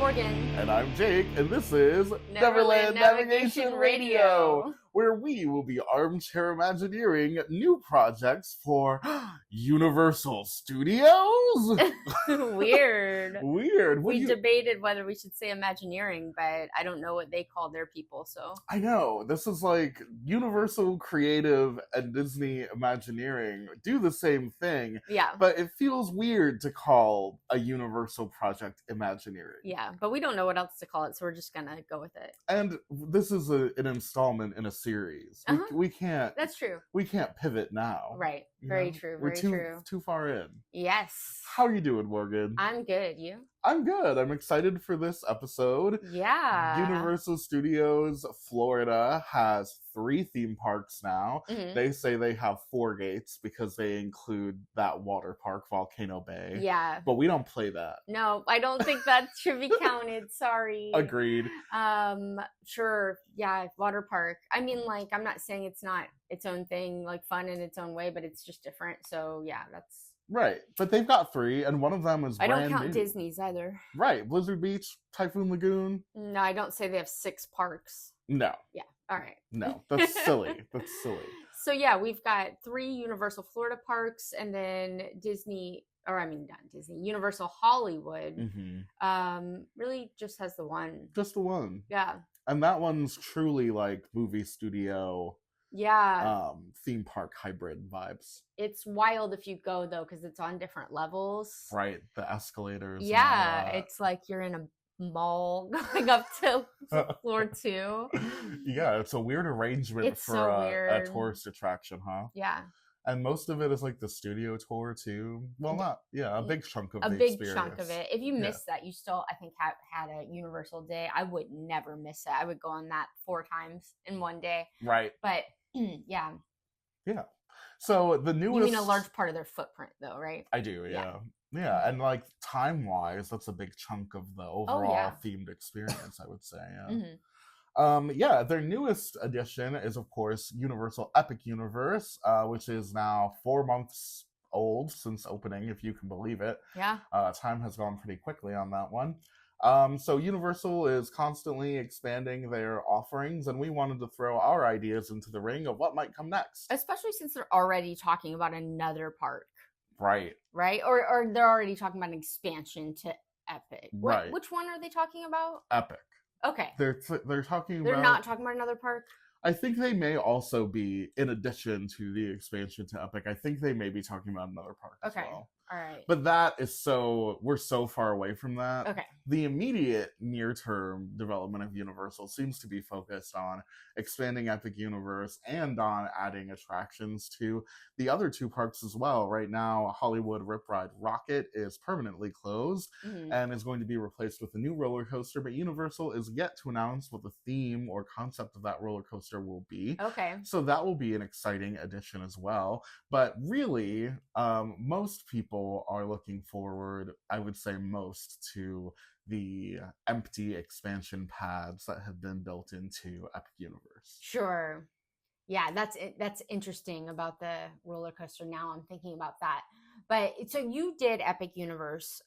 Morgan. And I'm Jake, and this is Neverland Navigation Radio, where we will be armchair Imagineering new projects for Universal Studios. Weird. Weird. We debated whether we should say Imagineering, but I don't know what they call their people, so. I know. This is like Universal Creative and Disney Imagineering do the same thing. Yeah. But it feels weird to call a Universal project Imagineering. Yeah, but we don't know what else to call it, so we're just gonna go with it. And this is an installment in a series. We can't. That's true. We can't pivot now. Right. Very true. We're true. too far in. Yes. How are you doing, Morgan? I'm good. You? I'm good. I'm excited for this episode. Yeah. Universal Studios Florida has 3 theme parks now. Mm-hmm. They say they have 4 gates because they include that water park, Volcano Bay. Yeah. But we don't play that. No, I don't think that should be counted. Sorry. Agreed. Sure. Yeah, water park. I mean, like, I'm not saying it's not its own thing, like fun in its own way, but it's just different. So yeah, that's right. But they've got 3, and one of them is brand new. I don't count Disney's either. Right. Blizzard Beach, Typhoon Lagoon. No, I don't say they have 6 parks. No. Yeah. All right. No, that's silly. That's silly. So yeah, we've got 3 Universal Florida parks, and then Universal Hollywood. Mm-hmm. Really just has the one. Just the one. Yeah. And that one's truly like movie studio. Yeah. Theme park hybrid vibes. It's wild if you go though, because it's on different levels. Right. The escalators. Yeah. It's like you're in a mall going up to floor 2. Yeah, it's a weird arrangement for a tourist attraction, huh? Yeah. And most of it is like the studio tour too. Well, a big chunk of the experience. A big chunk of it. If you missed that, you still, I think, had a Universal day. I would never miss it. I would go on that 4 times in one day. Right. But yeah. Yeah. So the newest. You mean a large part of their footprint, though, right? I do. Yeah. Yeah, and like time-wise, that's a big chunk of the overall themed experience, I would say. Yeah. Mm-hmm. Their newest addition is, of course, Universal Epic Universe, which is now 4 months old since opening, if you can believe it. Yeah. Time has gone pretty quickly on that one. So Universal is constantly expanding their offerings, and we wanted to throw our ideas into the ring of what might come next. Especially since they're already talking about another park. Right. Right? Or they're already talking about an expansion to Epic. Right. Which one are they talking about? Epic. Okay. They're talking about... They're not talking about another park? I think they may also be, in addition to the expansion to Epic, I think they may be talking about another park as well. All right. But we're so far away from that. Okay. The immediate near-term development of Universal seems to be focused on expanding Epic Universe and on adding attractions to the other 2 parks as well. Right now, Hollywood Rip Ride Rocket is permanently closed and is going to be replaced with a new roller coaster, but Universal is yet to announce what the theme or concept of that roller coaster will be. Okay. So that will be an exciting addition as well. But really, most people are looking forward, I would say most, to the empty expansion pads that have been built into Epic Universe. Sure. Yeah, that's interesting about the roller coaster. Now I'm thinking about that. But so you did Epic Universe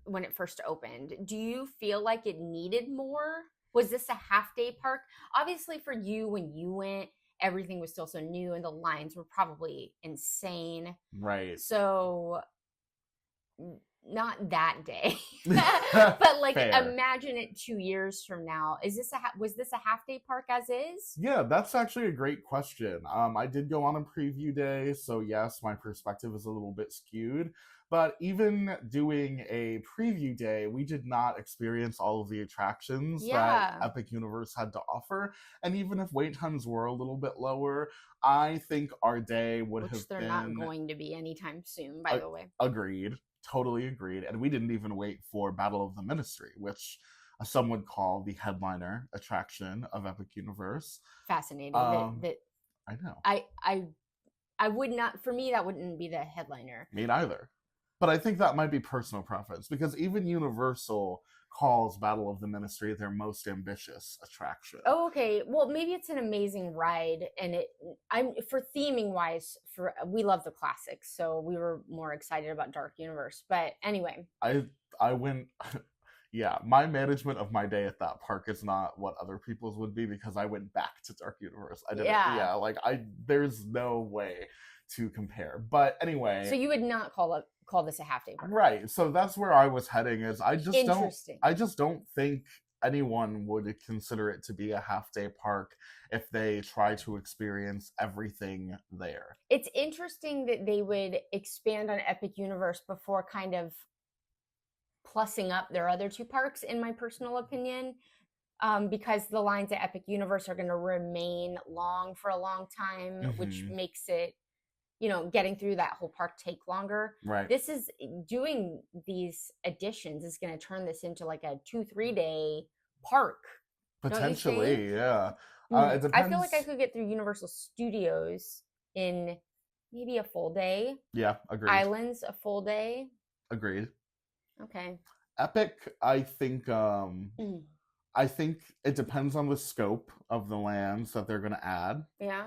when it first opened. Do you feel like it needed more? Was this a half-day park? Obviously for you, when you went, everything was still so new and the lines were probably insane. Right. So not that day, but like imagine it 2 years from now. Was this a half-day park as is? Yeah, that's actually a great question. I did go on a preview day, so yes, my perspective is a little bit skewed. But even doing a preview day, we did not experience all of the attractions that Epic Universe had to offer. And even if wait times were a little bit lower, I think our day would have been... Which they're not going to be anytime soon, by the way. Agreed. Totally agreed. And we didn't even wait for Battle of the Ministry, which some would call the headliner attraction of Epic Universe. Fascinating. I know. I would not... For me, that wouldn't be the headliner. Me neither. But I think that might be personal preference, because even Universal calls Battle of the Ministry their most ambitious attraction. Oh, okay. Well, maybe it's an amazing ride, and for theming wise, we love the classics, so we were more excited about Dark Universe. But anyway, I went Yeah, my management of my day at that park is not what other people's would be because I went back to Dark Universe. I didn't. Yeah. Yeah, like there's no way to compare. But So anyway, you would not call this a half day park. right. So that's where I was heading. Is Interesting. I just don't think anyone would consider it to be a half day park if they try to experience everything there. It's interesting that they would expand on Epic Universe before kind of plussing up their other two parks, in my personal opinion, because the lines at Epic Universe are going to remain long for a long time, which makes it, getting through that whole park take longer. Right. This is doing these additions is going to turn this into like a 2-3 day park. Potentially, yeah. It depends. I feel like I could get through Universal Studios in maybe a full day. Yeah, agreed. Islands, a full day. Agreed. Okay. Epic, I think it depends on the scope of the lands that they're going to add. Yeah.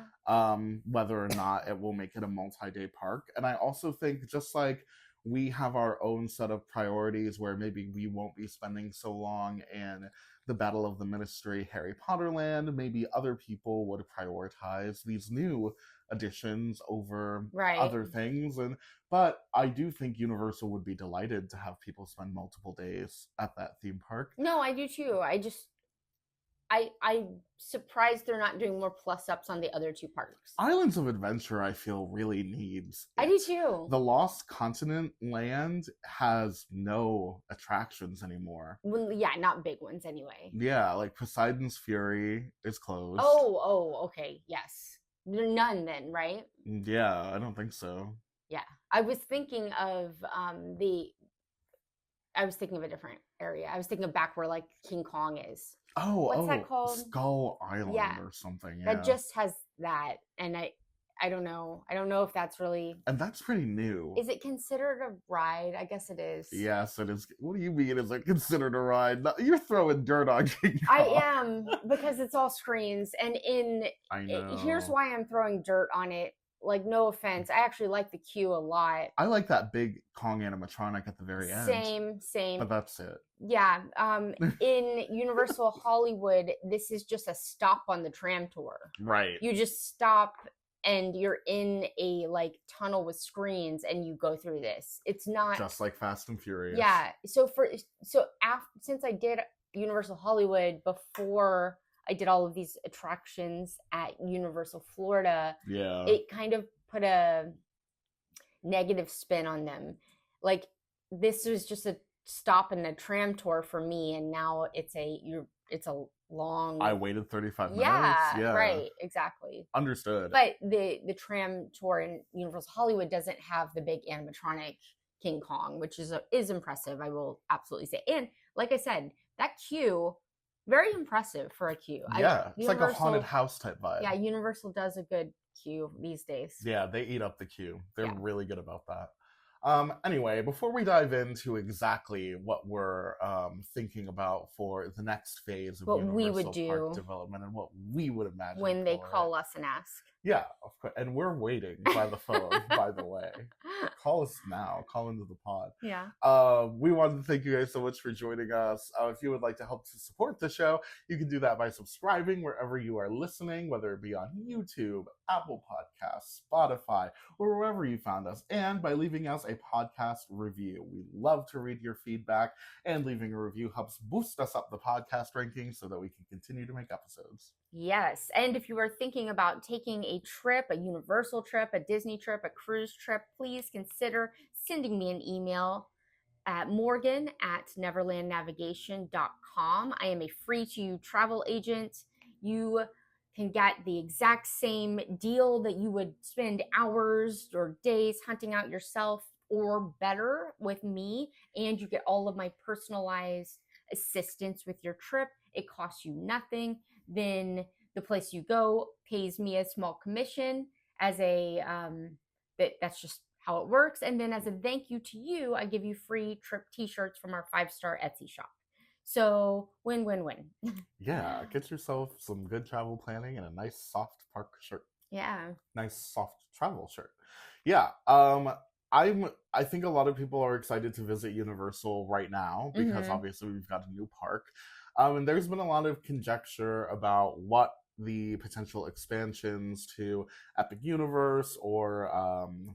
Whether or not it will make it a multi-day park. And I also think just like we have our own set of priorities where maybe we won't be spending so long in the Battle of the Ministry Harry Potter land, maybe other people would prioritize these new additions over other things. But I do think Universal would be delighted to have people spend multiple days at that theme park. No, I do too. I'm surprised they're not doing more plus ups on the other two parks. Islands of Adventure, I feel, really needs it. I do too. The Lost Continent land has no attractions anymore. Well, yeah, not big ones anyway. Yeah, like Poseidon's Fury is closed. Oh, okay, yes. None then, right? Yeah, I don't think so. Yeah, I was thinking of I was thinking of a different area. I was thinking of back where like King Kong is. What's that called? Skull Island or something. Yeah. That just has that, and I don't know. I don't know if that's really. And that's pretty new. Is it considered a ride? I guess it is. Yes, it is. What do you mean? Is it considered a ride? You're throwing dirt on King Kong. I am, because it's all screens, and I know. Here's why I'm throwing dirt on it. Like, no offense, I actually like the queue a lot. I like that big Kong animatronic at the very end. Same. But that's it. Yeah. In Universal Hollywood, this is just a stop on the tram tour. Right. You just stop and you're in a like tunnel with screens and you go through this. It's not just like Fast and Furious. Yeah. Since I did Universal Hollywood before I did all of these attractions at Universal Florida, it kind of put a negative spin on them. Like, this was just a stop in the tram tour for me, and now it's a long. I waited 35 minutes. Yeah, right, exactly. Understood. But the tram tour in Universal Hollywood doesn't have the big animatronic King Kong, which is impressive, I will absolutely say. And like I said, that queue, very impressive for a queue. Yeah, it's like a haunted house type vibe. Yeah, Universal does a good queue these days. Yeah, they eat up the queue. They're really good about that. Anyway, before we dive into exactly what we're thinking about for the next phase of what Universal we would do Park development and what we would imagine when they call us and ask. Yeah, of course. And we're waiting by the phone, by the way. Call us now. Call into the pod. Yeah. We wanted to thank you guys so much for joining us. If you would like to help to support the show, you can do that by subscribing wherever you are listening, whether it be on YouTube, Apple Podcasts, Spotify, or wherever you found us, and by leaving us a podcast review. We love to read your feedback, and leaving a review helps boost us up the podcast rankings so that we can continue to make episodes. Yes, and if you are thinking about taking a trip, a Universal trip, a Disney trip, a cruise trip, please consider sending me an email at morgan@neverlandnavigation.com. I am a free-to-you travel agent. You can get the exact same deal that you would spend hours or days hunting out yourself, or better, with me, and you get all of my personalized assistance with your trip. It costs you nothing. Then the place you go pays me a small commission as a that's just how it works. And then as a thank you to you, I give you free trip t-shirts from our 5-star Etsy shop. So win. Yeah, get yourself some good travel planning and a nice soft park shirt. Yeah. Nice soft travel shirt. Yeah. I think a lot of people are excited to visit Universal right now because Mm-hmm. obviously we've got a new park. And there's been a lot of conjecture about what the potential expansions to Epic Universe or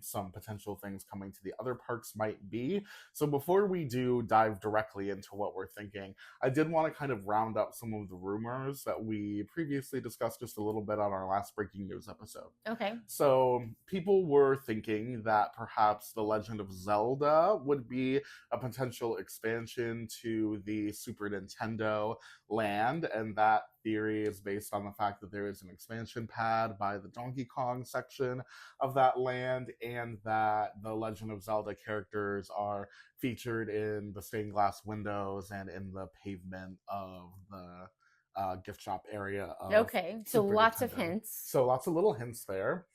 some potential things coming to the other parks might be. So before we do dive directly into what we're thinking, I did want to kind of round up some of the rumors that we previously discussed just a little bit on our last breaking news episode. Okay. So people were thinking that perhaps The Legend of Zelda would be a potential expansion to the Super Nintendo land, and that theory is based on the fact that there is an expansion pad by the Donkey Kong section of that land, and that the Legend of Zelda characters are featured in the stained glass windows and in the pavement of the gift shop area of Okay. So Super lots of Nintendo. hints. So lots of little hints there.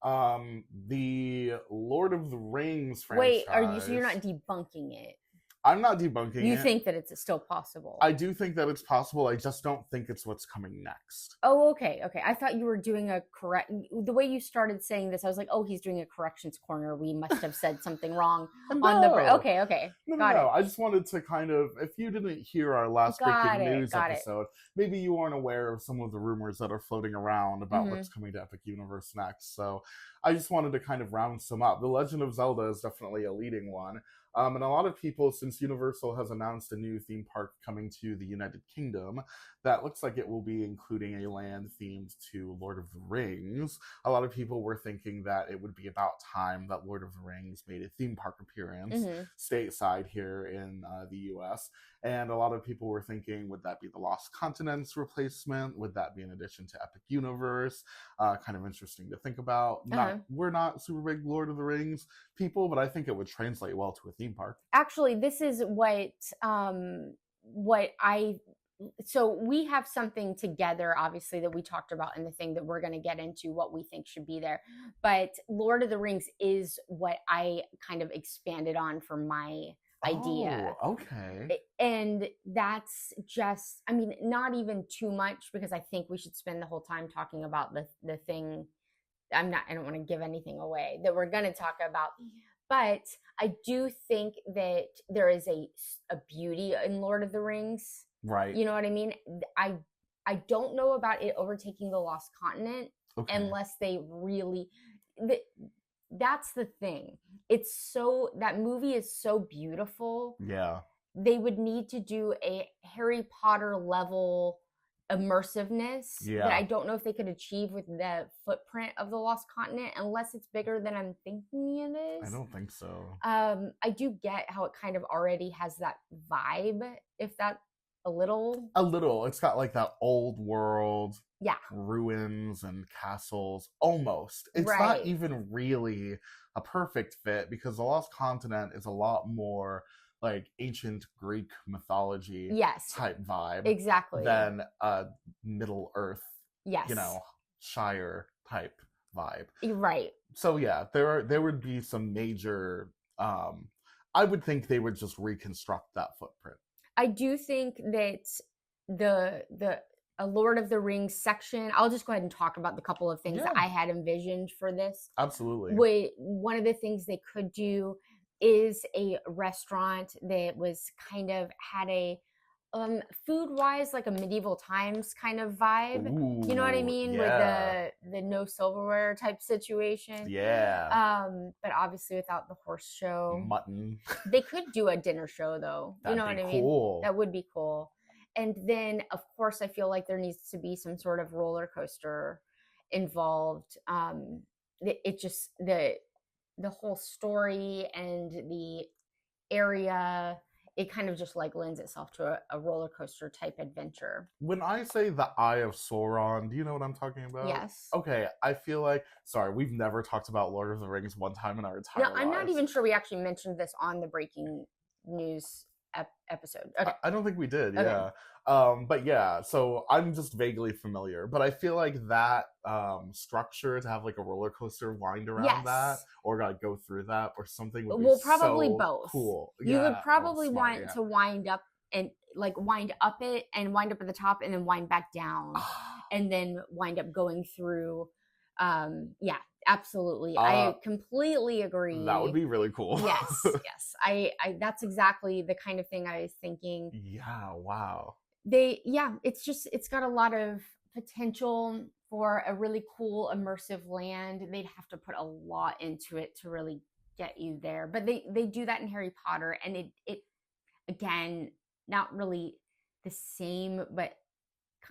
The Lord of the Rings Wait, franchise. so you're not debunking it? I'm not debunking You it. think that it's still possible? I do think that it's possible. I just don't think it's what's coming next. Oh, okay. I thought you were doing a correct. The way you started saying this, I was like, oh, he's doing a corrections corner. We must have said something wrong on the. Okay. Got it. I just wanted to kind of, if you didn't hear our last breaking news episode, maybe you weren't aware of some of the rumors that are floating around about what's coming to Epic Universe next. So I just wanted to kind of round some up. The Legend of Zelda is definitely a leading one. And a lot of people, since Universal has announced a new theme park coming to the United Kingdom, that looks like it will be including a land themed to Lord of the Rings. A lot of people were thinking that it would be about time that Lord of the Rings made a theme park appearance stateside here in the US. And a lot of people were thinking, would that be the Lost Continents replacement? Would that be an addition to Epic Universe? Kind of interesting to think about. We're not super big Lord of the Rings people, but I think it would translate well to a theme park. Actually, this is so we have something together, obviously, that we talked about in the thing that we're going to get into what we think should be there. But Lord of the Rings is what I kind of expanded on for my idea. Oh, okay. And that's just, I mean, not even too much, because I think we should spend the whole time talking about the thing. I don't want to give anything away that we're going to talk about. But I do think that there is a beauty in Lord of the Rings. Right. You know what I mean? I don't know about it overtaking the Lost Continent unless they really... That's the thing. That movie is so beautiful. Yeah. They would need to do a Harry Potter level immersiveness that I don't know if they could achieve with the footprint of the Lost Continent, unless it's bigger than I'm thinking it is. I don't think so. I do get how it kind of already has that vibe, if that a little. It's got like that old world ruins and castles almost. It's not even really a perfect fit, because the Lost Continent is a lot more like ancient Greek mythology type vibe than a Middle Earth Shire type vibe. Right. So yeah, there would be some major I would think they would just reconstruct that footprint. I do think that a Lord of the Rings section, I'll just go ahead and talk about the couple of things that I had envisioned for this. Absolutely. One of the things they could do is a restaurant that was kind of had a food-wise like a medieval times kind of vibe. Ooh, you know what I mean? With the no silverware type situation. But obviously without the horse show. Mutton. They could do a dinner show though. You know what I mean? Cool. That would be cool. And then of course I feel like there needs to be some sort of roller coaster involved. It just the whole story and the area, it kind of just like lends itself to a roller coaster type adventure. When I say the Eye of Sauron, do you know what I'm talking about? Yes. Okay, I feel like, sorry, we've never talked about Lord of the Rings one time in our entire lives. I'm not even sure we actually mentioned this on the breaking news episode. Okay. I don't think we did, but yeah, so I'm just vaguely familiar, but I feel like that structure to have like a roller coaster wind around that, or like go through that or something would be probably so both. Cool. You would probably want to wind up and like wind up it and wind up at the top and then wind back down and then wind up going through Yeah, absolutely. Uh, I completely that would agree. be really cool. Yes, yes. I that's exactly the kind of thing I was thinking. Yeah, wow. Yeah, it's got a lot of potential for a really cool immersive land. They'd have to put a lot into it to really get you there. But they do that in Harry Potter, and it again, not really the same, but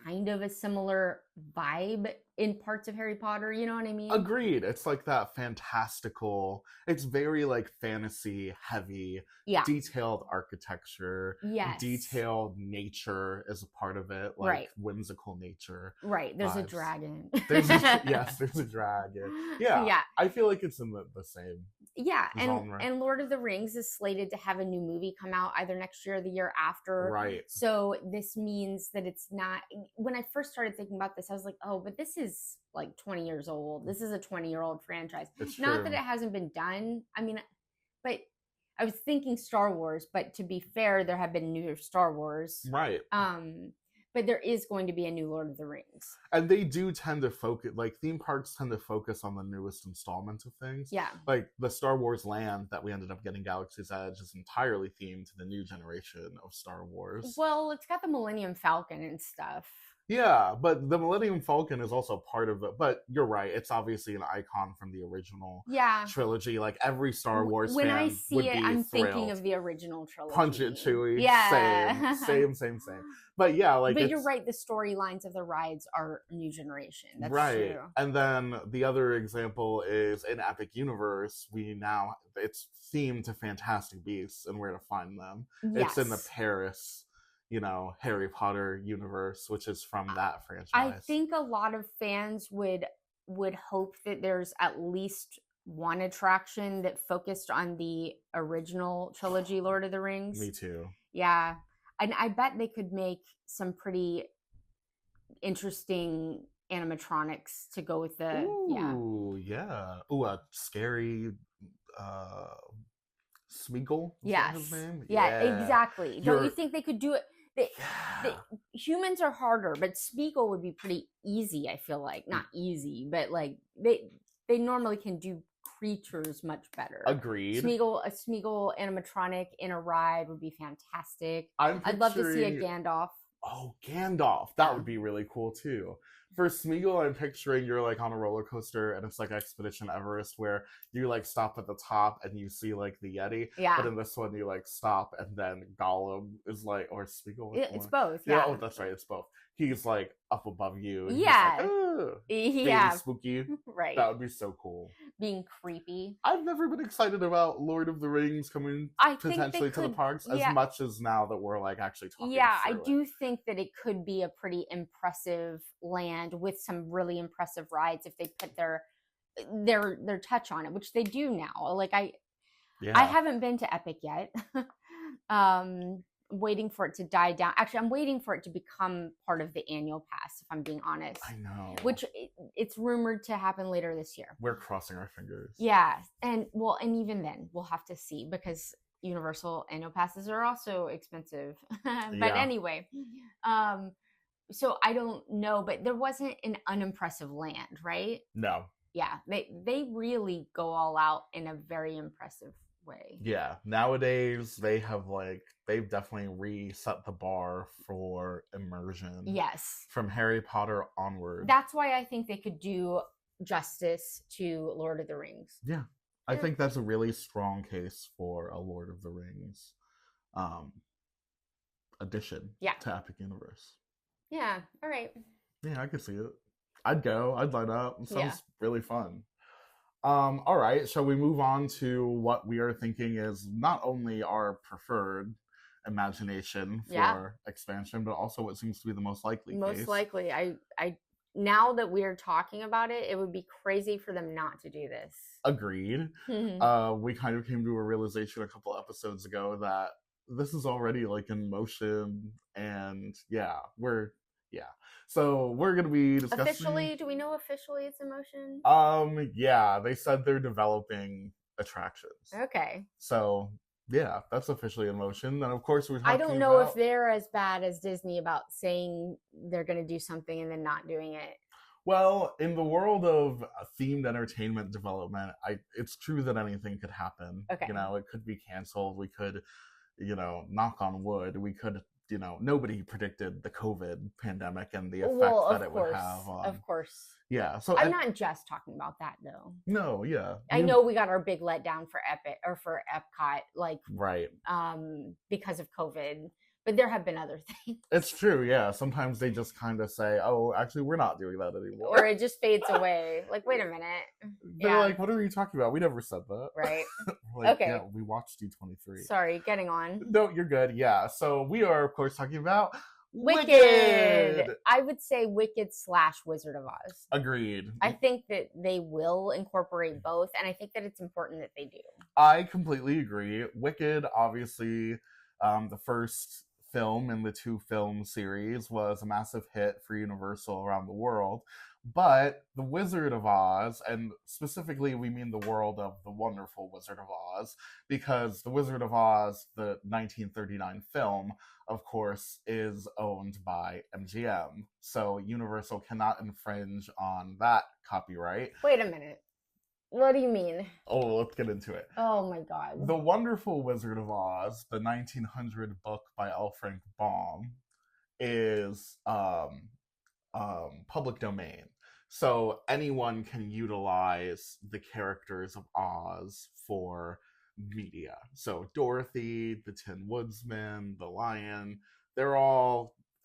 kind of a similar vibe in parts of Harry Potter, you know what I mean? Agreed. It's like that fantastical, it's very like fantasy heavy, Yeah. detailed architecture, Yes. detailed nature is a part of it, like Right. whimsical nature Right. There's a vibes. dragon. Yes, there's a dragon. Yeah, Yeah. I feel like it's in the same Yeah, genre. and Lord of the Rings is slated to have a new movie come out either next year or the year after. Right. So this means that it's not. When I first started thinking about this, I was like, oh, but this is like 20 years old. This is a 20-year-old franchise. It's Not true. that it hasn't been done. I mean, but I was thinking Star Wars, but to be fair, there have been new Star Wars. Right. But there is going to be a new Lord of the Rings. And they do tend to focus, like theme parks tend to focus on the newest installment of things. Yeah. Like the Star Wars land that we ended up getting Galaxy's Edge is entirely themed to the new generation of Star Wars. Well, it's got the Millennium Falcon and stuff. Yeah, but the Millennium Falcon is also part of it. But you're right; it's obviously an icon from the original trilogy. Like every Star Wars when fan I would see it, be I'm thrilled. thinking of the original trilogy. Punch it, Chewie. Yeah, same. But yeah, like. But you're right. The storylines of the rides are new generation. That's right. true. And then the other example is in Epic Universe. It's themed to Fantastic Beasts and where to find them. Yes. It's in the Paris, Harry Potter universe, which is from that franchise. I think a lot of fans would hope that there's at least one attraction that focused on the original trilogy, Lord of the Rings. Me too. Yeah. And I bet they could make some pretty interesting animatronics to go with the a scary Smeagol. Yes. His name? Yeah, exactly. Don't you think they could do it? Humans are harder, but Smeagol would be pretty easy. I feel like not easy, but like they normally can do creatures much better. Agreed. A Smeagol animatronic in a ride would be fantastic. I'd love to see a Gandalf. Oh, Gandalf. That would be really cool too. For Smeagol, I'm picturing you're like on a roller coaster and it's like Expedition Everest where you like stop at the top and you see like the Yeti. Yeah. But in this one you like stop and then Gollum is like, or Smeagol. It's both. Yeah. Oh, that's right. It's both. He's like up above you. And yeah. He's like, spooky. Right. That would be so cool. Being creepy. I've never been excited about Lord of the Rings coming potentially to the parks as much as now that we're like actually talking. Yeah, I do think that it could be a pretty impressive land with some really impressive rides if they put their touch on it, which they do now. Like I haven't been to Epic yet. Waiting for it to die down. Actually, I'm waiting for it to become part of the annual pass, if I'm being honest. I know. Which it's rumored to happen later this year. We're crossing our fingers. Yeah. And even then, we'll have to see because Universal annual passes are also expensive. But anyway, so I don't know, but there wasn't an unimpressive land, right? No. Yeah. They really go all out in a very impressive way. Yeah, nowadays they've definitely reset the bar for immersion. Yes, from Harry Potter onward. That's why I think they could do justice to Lord of the Rings. Yeah, I think that's a really strong case for a Lord of the Rings addition to Epic Universe. Yeah, all right. Yeah, I could see it. I'd go. I'd line up. It sounds really fun. All right, shall we move on to what we are thinking is not only our preferred imagination for expansion, but also what seems to be the most likely case. Likely. I now that we're talking about it, it would be crazy for them not to do this. Agreed. We kind of came to a realization a couple episodes ago that this is already like in motion, and so we're going to be discussing... Officially? Do we know officially it's in motion? Yeah, they said they're developing attractions. Okay. So, yeah, that's officially in motion. And of course, we're talking I don't know if they're as bad as Disney about saying they're going to do something and then not doing it. Well, in the world of themed entertainment development, it's true that anything could happen. Okay. It could be canceled. We could, knock on wood, we could, nobody predicted the COVID pandemic and the effect Well, that of it would course, have of on. course. Yeah. So, I'm not just talking about that though. no, yeah. I know we got our big letdown for Epic or for Epcot, like Right. because of COVID, but there have been other things. It's true, yeah. Sometimes they just kind of say, "Oh, actually, we're not doing that anymore," or it just fades away. Like, wait a minute. They're like, "What are you talking about? We never said that." Right. Like, okay. yeah, we watched D23. Sorry, getting on. No, you're good. Yeah. So we are, of course, talking about Wicked. I would say Wicked / Wizard of Oz. Agreed. I think that they will incorporate both, and I think that it's important that they do. I completely agree. Wicked, obviously, the first film in the 2-film series, was a massive hit for Universal around the world. But The Wizard of Oz, and specifically we mean the world of The Wonderful Wizard of Oz, because The Wizard of Oz, the 1939 film, of course, is owned by MGM. So Universal cannot infringe on that copyright. Wait a minute. What do you mean? Oh, let's get into it. Oh my god. The Wonderful Wizard of Oz, the 1900 book by L. Frank Baum, is public domain. So anyone can utilize the characters of Oz for media. So Dorothy, the Tin Woodsman, the Lion,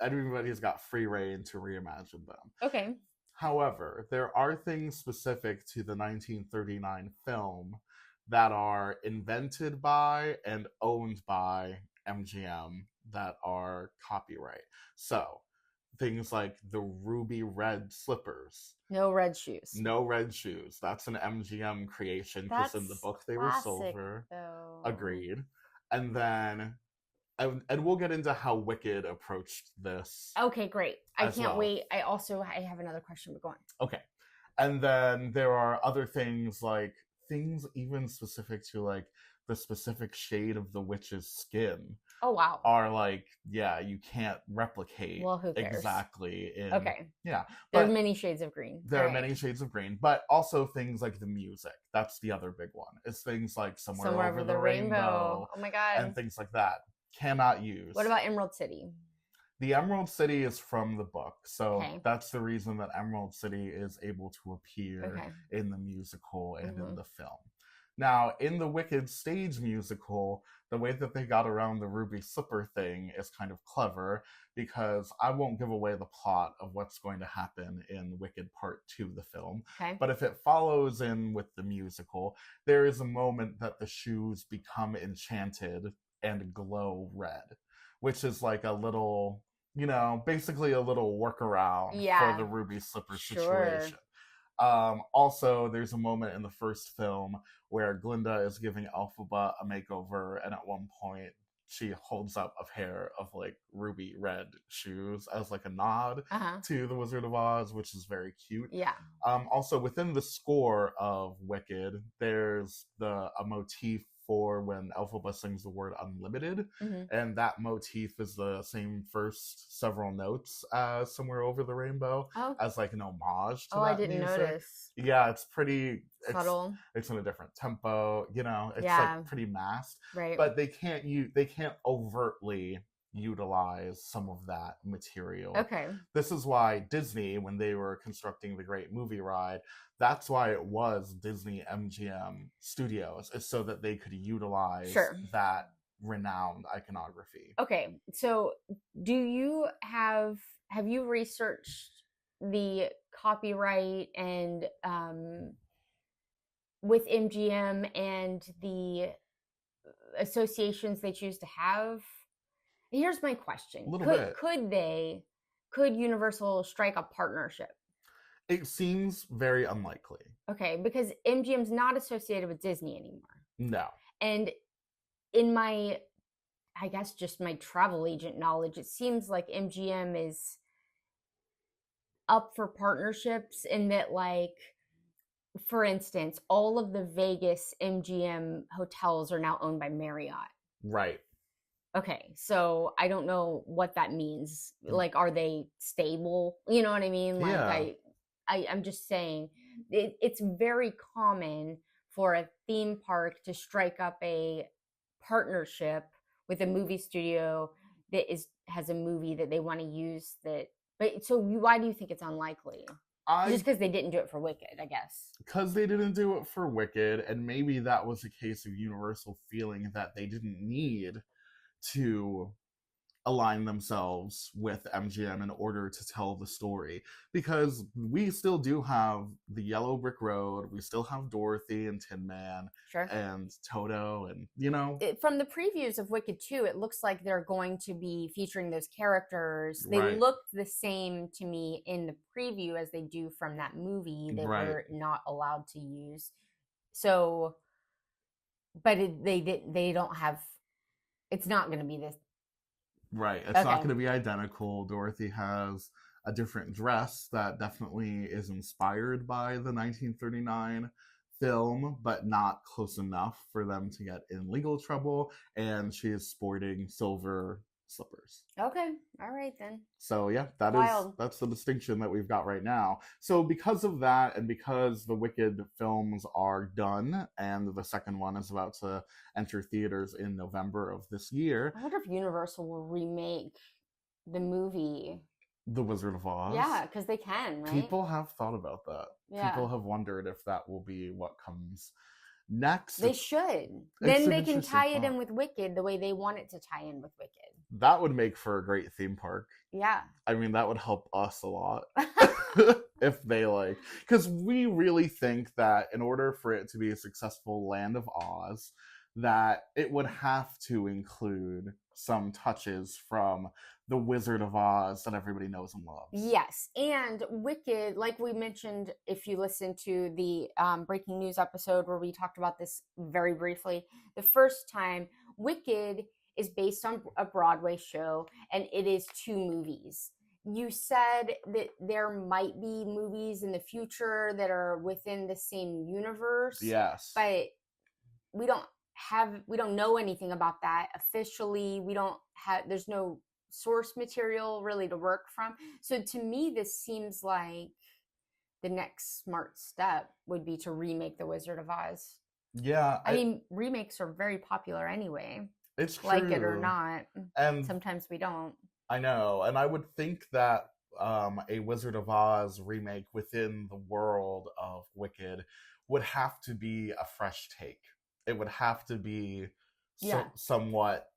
everybody's got free reign to reimagine them. Okay. However, there are things specific to the 1939 film that are invented by and owned by MGM that are copyright. So, things like the ruby red slippers. No red shoes. No red shoes. That's an MGM creation because in the book they were silver. Though. Agreed. And then and we'll get into how Wicked approached this. Okay, great. I can't wait. I have another question, but go on. Okay. And then there are other things even specific to like the specific shade of the witch's skin. Oh wow. Are you can't replicate who cares? Exactly okay. Yeah. There are many shades of green. There are many shades of green, but also things like the music. That's the other big one. It's things like Somewhere Over the Rainbow. Oh my god. And things like that. Cannot use. What about Emerald City? The Emerald City is from the book, so that's the reason that Emerald City is able to appear in the musical and in the film. Now, in the Wicked stage musical, the way that they got around the ruby slipper thing is kind of clever, because I won't give away the plot of what's going to happen in Wicked Part 2, the film. But if it follows in with the musical, there is a moment that the shoes become enchanted and glow red, which is like a little, basically a little workaround for the ruby slipper situation. Also, there's a moment in the first film where Glinda is giving Elphaba a makeover, and at one point she holds up a pair of like ruby red shoes as like a nod to the Wizard of Oz, which is very cute. Yeah. Also, within the score of Wicked, there's a motif for when Elphaba sings the word unlimited, and that motif is the same first several notes as Somewhere Over the Rainbow, as like an homage to that I didn't music. notice. Yeah, it's pretty subtle. It's in a different tempo, it's like pretty masked. Right. But they can't overtly utilize some of that material. Okay. This is why Disney, when they were constructing the Great Movie Ride, that's why it was Disney MGM Studios, is so that they could utilize that renowned iconography. Okay, so have you researched the copyright and with MGM and the associations they choose to have? Here's my question. Could Universal strike a partnership? It seems very unlikely. Okay, because MGM's not associated with Disney anymore. No. And in my travel agent knowledge, it seems like MGM is up for partnerships in that, like, for instance, all of the Vegas MGM hotels are now owned by Marriott. Right. Okay, so I don't know what that means. Like, are they stable? You know what I mean? Like, I'm just saying it's very common for a theme park to strike up a partnership with a movie studio that has a movie that they want to use that. But so why do you think it's unlikely? I Just because they didn't do it for Wicked, I guess. Because they didn't do it for Wicked, and maybe that was a case of Universal feeling that they didn't need to align themselves with MGM in order to tell the story, because we still do have the Yellow Brick Road, we still have Dorothy and Tin Man Sure. and Toto, and From the previews of Wicked 2, it looks like they're going to be featuring those characters. They Right. looked the same to me in the preview as they do from that movie that Right. we're not allowed to use. So, but they don't have. It's not going to be this. Right. It's not going to be identical. Dorothy has a different dress that definitely is inspired by the 1939 film, but not close enough for them to get in legal trouble. And she is sporting silver slippers. Okay. All right then. So yeah, that's the distinction that we've got right now. So because of that, and because the Wicked films are done, and the second one is about to enter theaters in November of this year. I wonder if Universal will remake the movie The Wizard of Oz. Yeah, because they can, right? People have thought about that. Yeah. People have wondered if that will be what comes next. They should. Then they can tie it in with Wicked the way they want it to tie in with Wicked. That would make for a great theme park. Yeah. I mean, that would help us a lot. If they because we really think that in order for it to be a successful Land of Oz, that it would have to include some touches from the Wizard of Oz that everybody knows and loves. Yes, and Wicked, like we mentioned, if you listen to the breaking news episode where we talked about this very briefly, the first time, Wicked is based on a Broadway show, and it is 2 movies. You said that there might be movies in the future that are within the same universe. Yes. But we don't know anything about that officially. There's no source material really to work from. So to me, this seems like the next smart step would be to remake The Wizard of Oz. Yeah. I mean, remakes are very popular anyway. It's true. Like it or not. And sometimes we don't. I know. And I would think that a Wizard of Oz remake within the world of Wicked would have to be a fresh take. It would have to be somewhat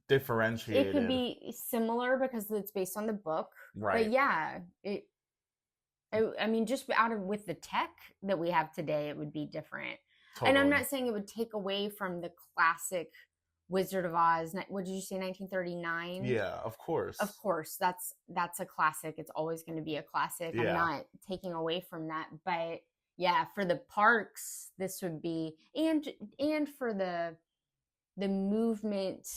differentiated. It could be similar because it's based on the book. Right. But yeah, I mean, just with the tech that we have today, it would be different. Totally. And I'm not saying it would take away from the classic Wizard of Oz. What did you say, 1939? Yeah, of course. Of course. That's a classic. It's always going to be a classic. Yeah. I'm not taking away from that. But yeah, for the parks, this would be, and for the movement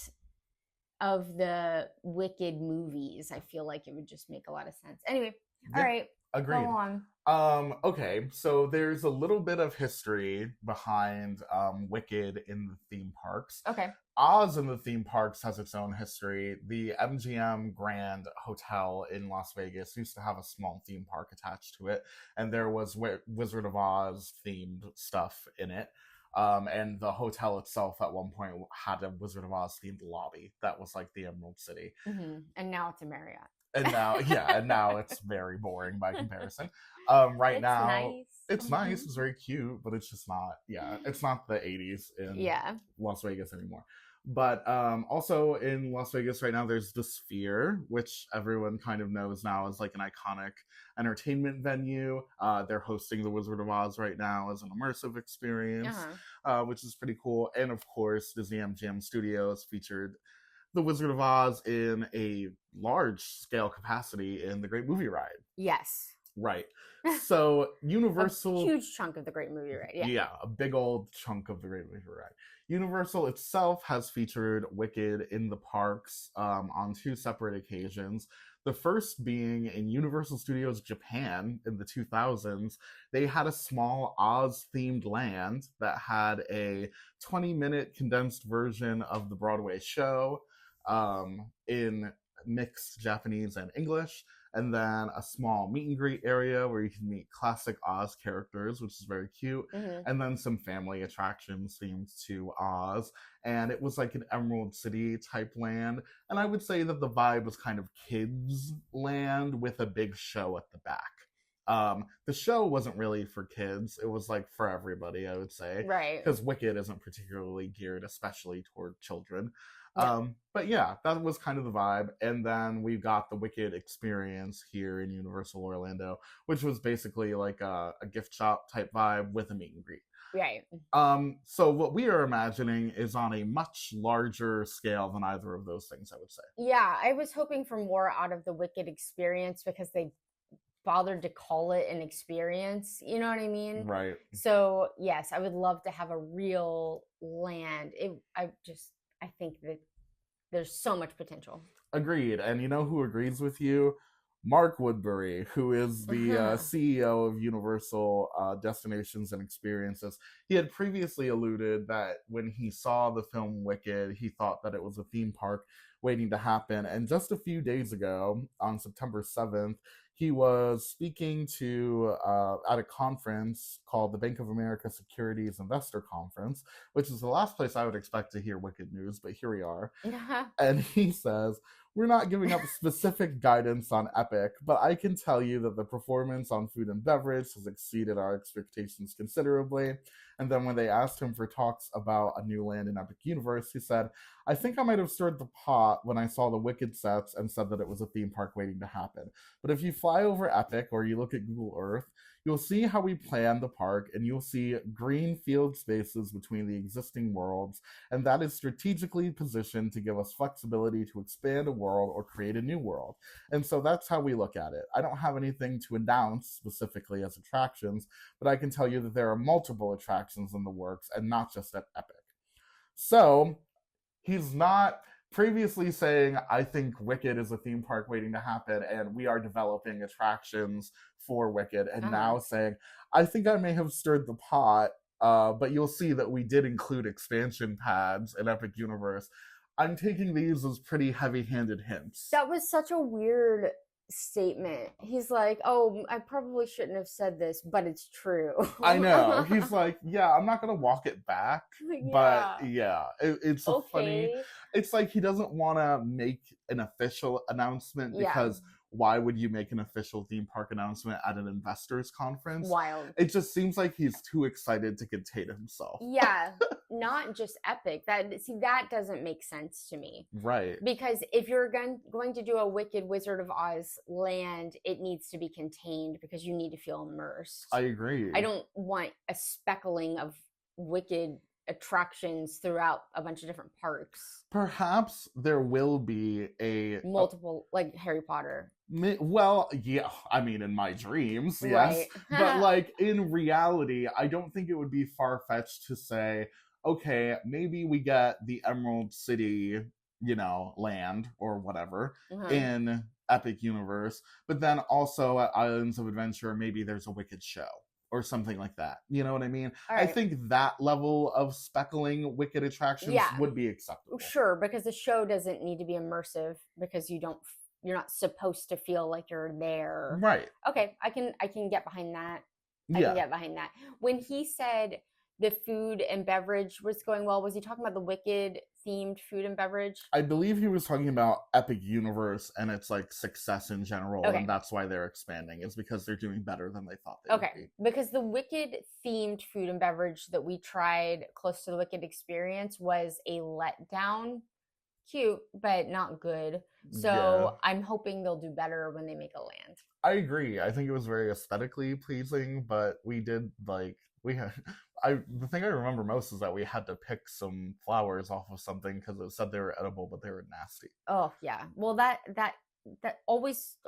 of the Wicked movies, I feel like it would just make a lot of sense. Anyway, all right. Agreed. Go on. Okay, so there's a little bit of history behind Wicked in the theme parks. Okay. Oz in the theme parks has its own history. The MGM Grand Hotel in Las Vegas used to have a small theme park attached to it, and there was Wizard of Oz themed stuff in it. And the hotel itself at one point had a Wizard of Oz themed lobby that was like the Emerald City. Mm-hmm. And now it's a Marriott. And now it's very boring by comparison. Right now, nice. It's nice. It's very cute, but it's just not. Yeah, it's not the 80s in Las Vegas anymore. But also in Las Vegas right now, there's the Sphere, which everyone kind of knows now as like an iconic entertainment venue. They're hosting the Wizard of Oz right now as an immersive experience, which is pretty cool. And of course, Disney MGM Studios featured the Wizard of Oz in a large scale capacity in the Great Movie Ride. Yes. Right. So Universal... a huge chunk of the Great Movie Ride. Yeah, a big old chunk of the Great Movie Ride. Universal itself has featured Wicked in the parks on 2 separate occasions. The first being in Universal Studios Japan in the 2000s. They had a small Oz-themed land that had a 20-minute condensed version of the Broadway show in mixed Japanese and English. and then a small meet and greet area where you can meet classic Oz characters, which is very cute, Mm-hmm. and then some family attractions themed to Oz. And it was like an Emerald City type land. And I would say that the vibe was kind of kids' land with a big show at the back. The show wasn't really for kids. It was like for everybody, I would say, Right. because Wicked isn't particularly geared, especially toward children. Yeah. But yeah, that was kind of the vibe. And then we got the Wicked experience here in Universal Orlando, which was basically like a gift shop type vibe with a meet and greet. Right. So what we are imagining is on a much larger scale than either of those things, I would say. Yeah, I was hoping for more out of the Wicked experience because they bothered to call it an experience. You know what I mean? Right. So yes, I would love to have a real land. I think that there's so much potential. Agreed. And you know who agrees with you? Mark Woodbury, who is the CEO of Universal Destinations and Experiences. He had previously alluded that when he saw the film Wicked, he thought that it was a theme park waiting to happen. And just a few days ago, on September 7th, he was speaking to at a conference called the Bank of America Securities Investor Conference, which is the last place I would expect to hear Wicked news, but here we are. And he says, "We're not giving up specific guidance on Epic, but I can tell you that the performance on food and beverage has exceeded our expectations considerably." And then when they asked him for talks about a new land in Epic Universe, he said, "I think I might have stirred the pot when I saw the Wicked sets and said that it was a theme park waiting to happen. But if you fly over Epic or you look at Google Earth, you'll see how we planned the park, and you'll see green field spaces between the existing worlds, and that is strategically positioned to give us flexibility to expand a world or create a new world." And so that's how we look at it. I don't have anything to announce specifically as attractions, but I can tell you that there are multiple attractions in the works, and not just at Epic. So he's not previously saying, "I think Wicked is a theme park waiting to happen and we are developing attractions for Wicked," and now saying, "I think I may have stirred the pot, but you'll see that we did include expansion pads in Epic Universe." I'm taking these as pretty heavy-handed hints. That was such a weird statement. He's like, "Oh, I probably shouldn't have said this, but it's true." I know. He's like, "Yeah, I'm not going to walk it back." But yeah, it's a funny. It's like he doesn't want to make an official announcement because why would you make an official theme park announcement at an investors conference? Wild. It just seems like he's too excited to contain himself. Yeah, not just Epic. That doesn't make sense to me. Right. Because if you're going to do a Wicked Wizard of Oz land, it needs to be contained because you need to feel immersed. I agree. I don't want a speckling of Wicked attractions throughout a bunch of different parks. Perhaps there will be multiple, like Harry Potter. Well, yeah, I mean, in my dreams, yes. Right. But like in reality, I don't think it would be far-fetched to say, okay, maybe we get the Emerald City, land or whatever in Epic Universe, but then also at Islands of Adventure, maybe there's a Wicked show or something like that. You know what I mean? Right. I think that level of speckling Wicked attractions would be acceptable. Sure, because the show doesn't need to be immersive because you're not supposed to feel like you're there. Right. Okay, I can get behind that. I can get behind that. When he said the food and beverage was going well, was he talking about the Wicked themed food and beverage? I believe he was talking about Epic Universe and its like success in general, and that's why they're expanding, is because they're doing better than they thought they would be. Because the Wicked themed food and beverage that we tried close to the Wicked experience was a letdown. Cute, but not good. So I'm hoping they'll do better when they make a land. I agree. I think it was very aesthetically pleasing, but we did the thing I remember most is that we had to pick some flowers off of something because it said they were edible, but they were nasty. Oh yeah. Well, that always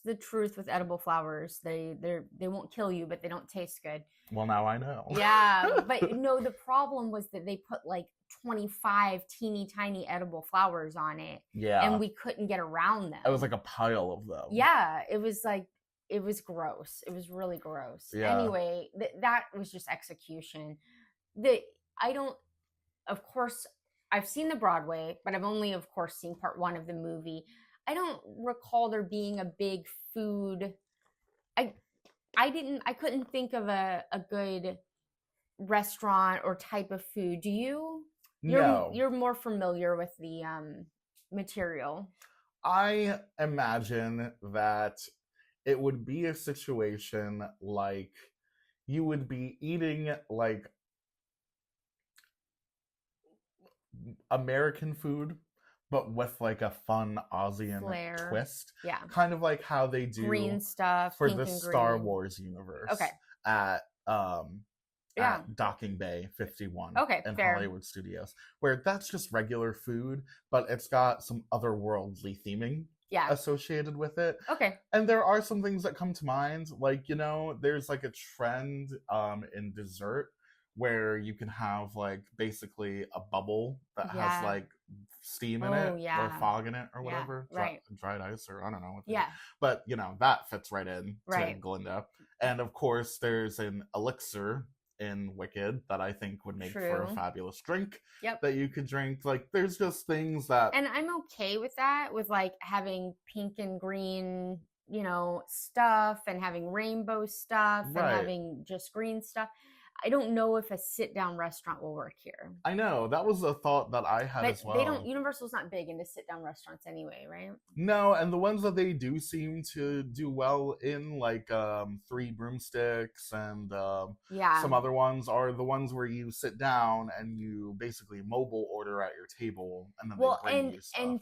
the truth with edible flowers. They won't kill you, but they don't taste good. Well, now I know. Yeah, but no, the problem was that they put like 25 teeny tiny edible flowers on it. Yeah. And we couldn't get around them. It was like a pile of them. Yeah, it was gross. It was really gross. Yeah. Anyway, that was just execution. Of course, I've seen the Broadway, but I've only, of course, seen part one of the movie. I don't recall there being a big food. I I couldn't think of a good restaurant or type of food. Do you? No, You're more familiar with the material. I imagine that it would be a situation like you would be eating like American food, but with like a fun Aussian Flair. twist, Yeah. kind of like how they Green do stuff, for pink the and Star green. Wars Okay. universe at Yeah. Docking Bay 51 Okay, in fair. Hollywood Studios, where that's just regular food, but it's got some otherworldly theming Yeah. associated with it. Okay. And there are some things that come to mind, like, you know, there's like a trend in dessert where you can have like basically a bubble that has Yeah. like steam in Oh, it or yeah. fog in it or Yeah, whatever, right. dried ice, or I don't know what Yeah. but you know that fits right in to Right. Glinda. And of course there's an elixir in Wicked that I think would make for a True. fabulous drink Yep. that you could drink. Like there's just things that And I'm okay with that, with like having pink and green, you know, stuff, and having rainbow stuff, and Right. having just green stuff. I don't know if a sit down restaurant will work here. I know that was a thought that I had But as well. they don't. Universal's not big into sit down restaurants anyway, right? No, and the ones that they do seem to do well in, like Three Broomsticks and Yeah. some other ones, are the ones where you sit down and you basically mobile order at your table, and then Well, they bring you stuff. and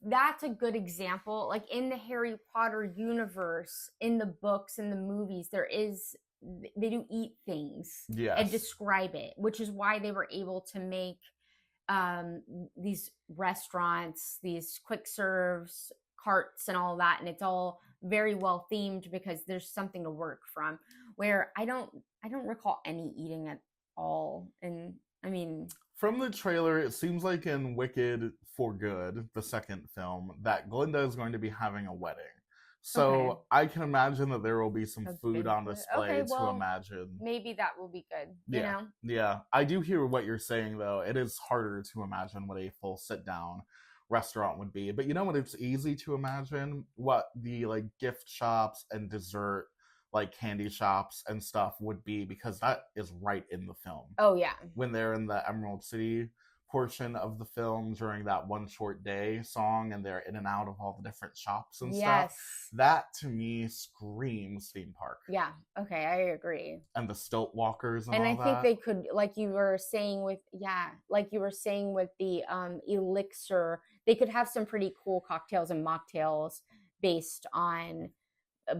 that's a good example. Like in the Harry Potter universe, in the books, in the movies, they do eat things Yes. and describe it, which is why they were able to make these restaurants, these quick serves, carts, and all that, and it's all very well themed because there's something to work from. Where I don't recall any eating at all, and I mean, from the trailer, it seems like in Wicked for Good, the second film, that Glinda is going to be having a wedding. So Okay. I can imagine that there will be some A food on banquet. display Okay, well, to imagine. maybe that will be good. You Yeah. know? Yeah. I do hear what you're saying, though. It is harder to imagine what a full sit down restaurant would be. But you know what? It's easy to imagine what the like gift shops and dessert, like candy shops and stuff, would be, because that is right in the film. Oh yeah. When they're in the Emerald City portion of the film during that One Short Day song, and they're in and out of all the different shops and Yes. stuff. That to me screams theme park. Yeah. Okay, I agree. And the stilt walkers and And all I that. think they could, like you were saying with the elixir, they could have some pretty cool cocktails and mocktails based on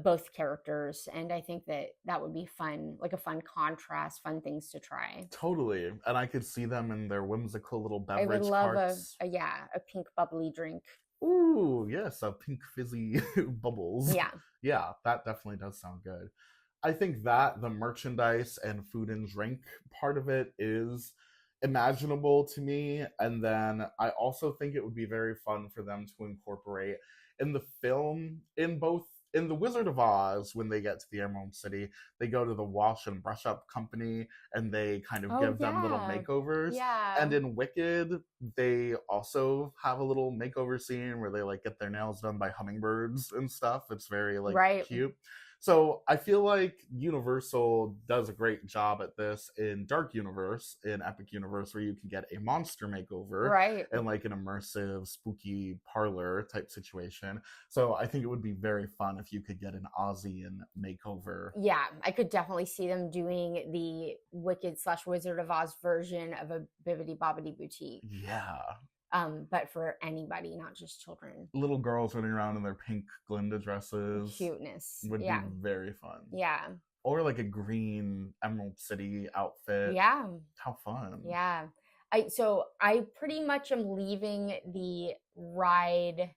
both characters, and I think that would be fun, like a fun contrast, fun things to try. Totally. And I could see them in their whimsical little I beverage would love carts. a pink bubbly drink. Ooh, yes, a pink fizzy bubbles. Yeah. Yeah, that definitely does sound good. I think that the merchandise and food and drink part of it is imaginable to me. And then I also think it would be very fun for them to incorporate in the film, in the Wizard of Oz, when they get to the Emerald City, they go to the wash and brush up company and they kind of give them little makeovers. Yeah. And in Wicked, they also have a little makeover scene where they like get their nails done by hummingbirds and stuff. It's very like cute. So I feel like Universal does a great job at this in Dark Universe, in Epic Universe, where you can get a monster makeover and like an immersive, spooky parlor type situation. So I think it would be very fun if you could get an Ozian makeover. Yeah, I could definitely see them doing the Wicked / Wizard of Oz version of a Bibbidi Bobbidi Boutique. Yeah. But for anybody, not just children. Little girls running around in their pink Glinda dresses. Cuteness. Would be very fun. Yeah. Or like a green Emerald City outfit. Yeah. How fun. Yeah. So I pretty much am leaving the ride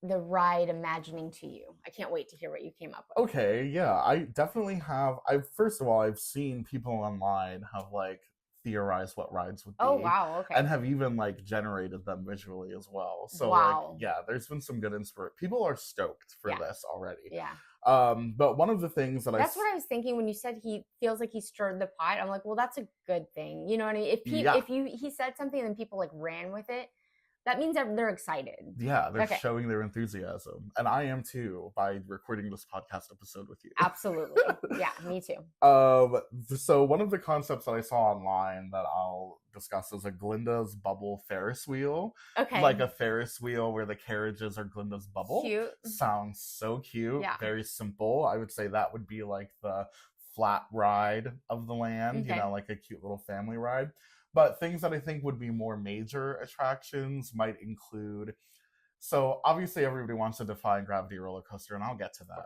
imagining to you. I can't wait to hear what you came up with. Okay, yeah. I definitely have. First of all, I've seen people online have like theorize what rides would be. Oh wow, okay. And have even like generated them visually as well. So wow. like, yeah, there's been some good inspiration. People are stoked for this already. Yeah. But one of the things that that's what I was thinking when you said he feels like he stirred the pot. I'm like, well, that's a good thing. You know what I mean? If he said something and then people like ran with it, That means they're excited. Yeah, they're Okay. showing their enthusiasm. And I am too by recording this podcast episode with you. Absolutely. Yeah, me too. So one of the concepts that I saw online that I'll discuss is a Glinda's bubble Ferris wheel. Okay. Like a Ferris wheel where the carriages are Glinda's bubble. Cute. Sounds so cute. Yeah. Very simple. I would say that would be like the flat ride of the land, Okay. you know, like a cute little family ride. But things that I think would be more major attractions might include, so obviously everybody wants a defying gravity roller coaster, and I'll get to that.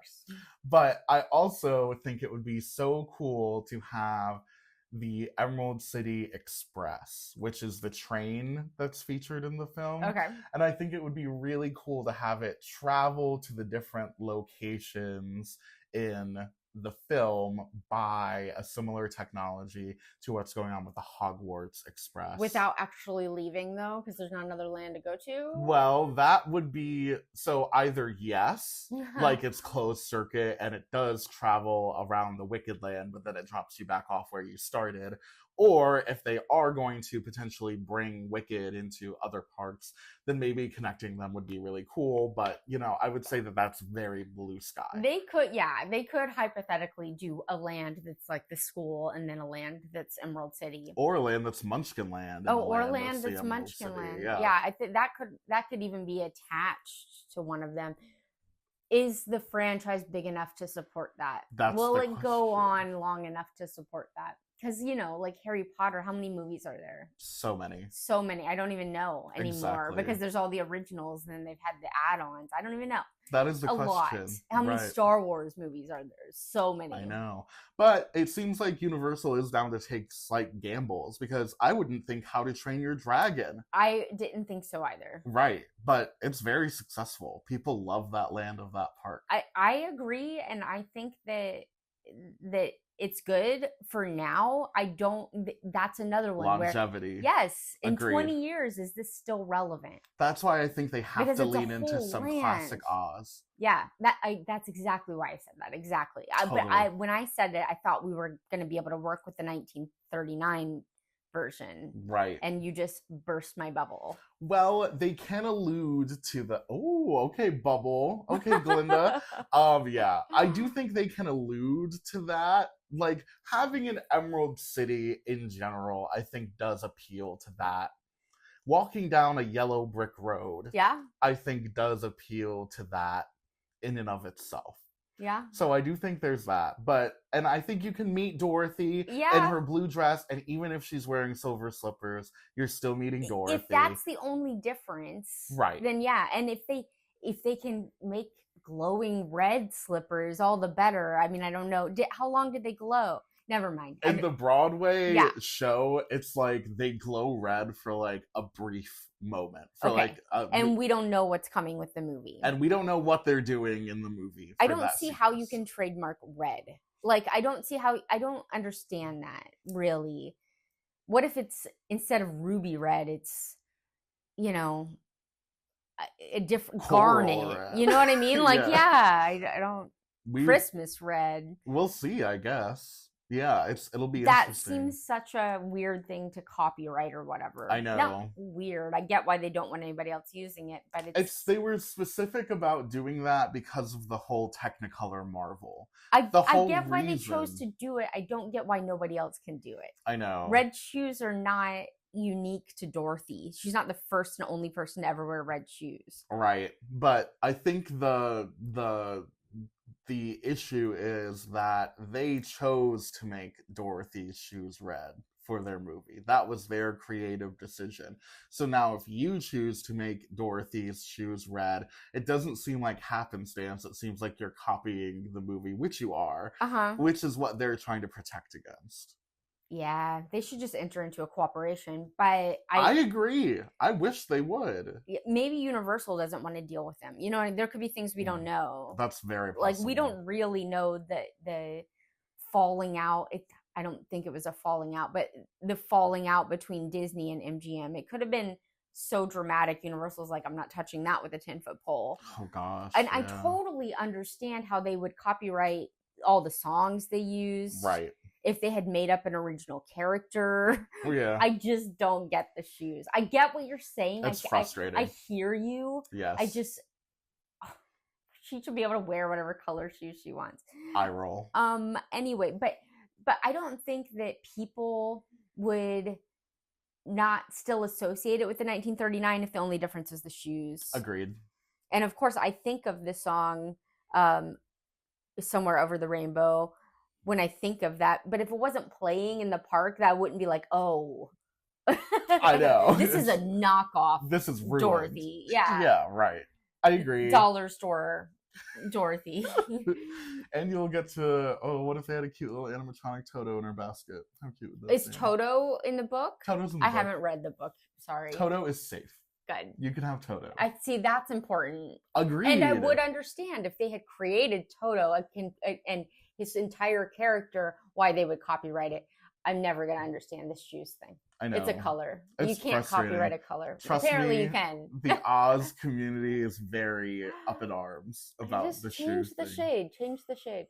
But I also think it would be so cool to have the Emerald City Express, which is the train that's featured in the film. Okay. And I think it would be really cool to have it travel to the different locations in the film by a similar technology to what's going on with the Hogwarts Express. Without actually leaving, though, because there's not another land to go to? Well, that would be, so either yes, like it's closed circuit and it does travel around the Wicked Land, but then it drops you back off where you started. Or if they are going to potentially bring Wicked into other parks, then maybe connecting them would be really cool. But, you know, I would say that that's very blue sky. They could hypothetically do a land that's like the school and then a land that's Emerald City. Or a land that's Munchkin Land. Or a land that's Munchkin Land. Yeah, I think that could even be attached to one of them. Is the franchise big enough to support that? Will it go on long enough to support that? Because, you know, like Harry Potter, how many movies are there? So many. I don't even know anymore because there's all the originals and then they've had the add-ons. I don't even know. That is the question. Lot. How many Star Wars movies are there? So many. I know. But it seems like Universal is down to take slight gambles because I wouldn't think How to Train Your Dragon. I didn't think so either. Right. But it's very successful. People love that land of that park. I agree, and I think that it's good for now. That's another one longevity. Yes, in Agreed. 20 years, is this still relevant? That's why I think they have to lean into some classic Oz. Yeah, that's exactly why I said that. Exactly. Totally. But when I said it, I thought we were going to be able to work with the 1939 version. Right. And you just burst my bubble. Well, they can allude to the bubble. Okay, Glinda. Yeah. I do think they can allude to that. Like having an Emerald City in general, I think does appeal to that. Walking down a yellow brick road, I think does appeal to that in and of itself. Yeah. So I do think there's that. And I think you can meet Dorothy in her blue dress, and even if she's wearing silver slippers, you're still meeting Dorothy. If that's the only difference, right? Then yeah. And if they can make glowing red slippers, all the better. I mean, I don't know. How long did they glow? Never mind. In the Broadway show, it's like they glow red for like a brief moment. And we don't know what's coming with the movie. And we don't know what they're doing in the movie. I don't see how you can trademark red. Like, I don't understand that, really. What if it's, instead of ruby red, it's, you know, a different garnet? You know what I mean? Like, I don't... Christmas red. We'll see, I guess. Yeah, it'll be that interesting. Seems such a weird thing to copyright or whatever. I know. Not weird. I get why they don't want anybody else using it, but they were specific about doing that because of the whole Technicolor Marvel. I get why they chose to do it. I don't get why nobody else can do it. I know. Red shoes are not unique to Dorothy. She's not the first and only person to ever wear red shoes. Right. But I think the issue is that they chose to make Dorothy's shoes red for their movie. That was their creative decision. So now if you choose to make Dorothy's shoes red, it doesn't seem like happenstance. It seems like you're copying the movie, which you are, which is what they're trying to protect against. Yeah, they should just enter into a cooperation. But I agree. I wish they would. Maybe Universal doesn't want to deal with them. You know, there could be things we don't know. That's very possible. Like, we don't really know the falling out. I don't think it was a falling out, but the falling out between Disney and MGM. It could have been so dramatic. Universal's like, I'm not touching that with a 10-foot pole. Oh, gosh. And I totally understand how they would copyright all the songs they use. Right. if they had made up an original character. Yeah. I just don't get the shoes. I get what you're saying. It's frustrating. I hear you. Yes. I just, she should be able to wear whatever color shoes she wants. Eye roll. Anyway, but I don't think that people would not still associate it with the 1939 if the only difference is the shoes. Agreed. And of course, I think of the song Somewhere Over the Rainbow when I think of that. But if it wasn't playing in the park, that wouldn't be like, oh. I know. This is a knockoff. This is ruined. Dorothy. Yeah. Yeah, right. I agree. Dollar store Dorothy. And you'll get to, what if they had a cute little animatronic Toto in her basket? How cute would that Is be? Toto in the book? Toto's in the I book. haven't read the book. Sorry. Toto is safe. Good. You can have Toto. I see. That's important. Agreed. And I would understand if they had created Toto and his entire character, why they would copyright it. I'm never going to understand this shoes thing. I know. It's a color. It's you can't copyright a color. Trust Apparently me, you can. The Oz community is very up in arms about Just the change shoes the thing. shade. Change the shade.